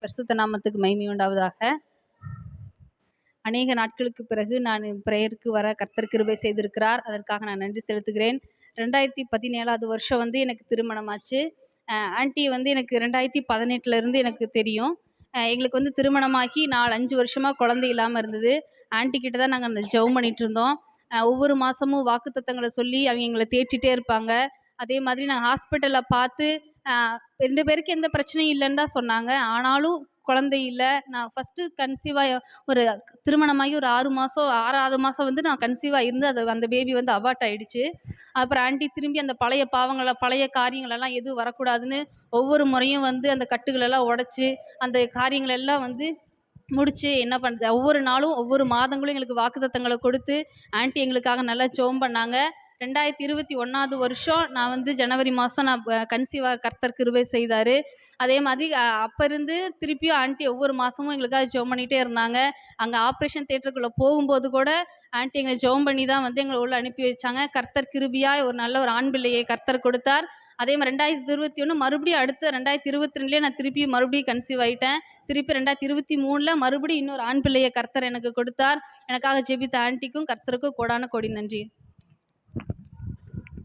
பரிசுத்த நாமத்துக்கு மகிமை உண்டாவதாக. அநேக நாட்களுக்கு பிறகு நான் பிரேயருக்கு வர கர்த்தர் கிருபை செய்திருக்கிறார். அதற்காக நான் நன்றி செலுத்துகிறேன். 2017 வருஷம் எனக்கு திருமணமாச்சு. ஆன்ட்டி எனக்கு 2018 இருந்து எனக்கு தெரியும். எங்களுக்கு திருமணமாகி 4-5 வருஷமா குழந்தை இல்லாமல் இருந்தது. ஆன்ட்டி கிட்ட தான் நாங்கள் அந்த ஜெபம் பண்ணிட்டு இருந்தோம். ஒவ்வொரு மாதமும் வாக்குத்தத்தங்களை சொல்லி அவங்க எங்களை தேற்றிட்டே இருப்பாங்க. அதே மாதிரி நாங்கள் ஹாஸ்பிட்டலில் பார்த்து 2 பேருக்கு எந்த பிரச்சனையும் இல்லைன்னு தான் சொன்னாங்க. ஆனாலும் குழந்தை இல்லை. நான் ஃபஸ்ட்டு கன்சீவாக ஒரு திருமணமாகி ஒரு 6 மாதம் 6வது மாதம் நான் கன்சீவாக இருந்து அந்த பேபி அபார்ட் ஆகிடுச்சு. அப்புறம் ஆன்ட்டி திரும்பி அந்த பழைய பாவங்களை பழைய காரியங்களெல்லாம் எதுவும் வரக்கூடாதுன்னு ஒவ்வொரு முறையும் அந்த கட்டுகளெல்லாம் உடச்சி அந்த காரியங்களெல்லாம் முடிச்சு என்ன பண்ணுறது, ஒவ்வொரு நாளும் ஒவ்வொரு மாதங்களும் எங்களுக்கு வாக்குத்தத்தங்களை கொடுத்து ஆன்ட்டி எங்களுக்காக நல்லா ஜெபம் பண்ணாங்க. 2021 வருஷம் நான் ஜனவரி மாதம் நான் கன்சீவாக கர்த்தர் கிருபை செய்தார். அதே மாதிரி அப்போ இருந்து திருப்பியும் ஆன்ட்டி ஒவ்வொரு மாதமும் எங்களுக்காக ஜெபம் பண்ணிகிட்டே இருந்தாங்க. அங்கே ஆப்ரேஷன் தியேட்டருக்குள்ளே போகும்போது கூட ஆன்ட்டி எங்களை ஜெபம் பண்ணி தான் எங்களை உள்ள அனுப்பி வச்சாங்க. கர்த்தர் கிருபியாக ஒரு நல்ல ஒரு ஆண் பிள்ளையை கர்த்தர் கொடுத்தார். அதே மாதிரி 2021 மறுபடியும் அடுத்த 2022 நான் திருப்பி மறுபடியும் கன்சீவ் ஆகிட்டேன். திருப்பி 2023 மறுபடியும் இன்னொரு ஆண் பிள்ளையை கர்த்தர் எனக்கு கொடுத்தார். எனக்காக ஜெபித்த ஆன்ட்டிக்கும் கர்த்தருக்கும் கோடான கோடி நன்றி.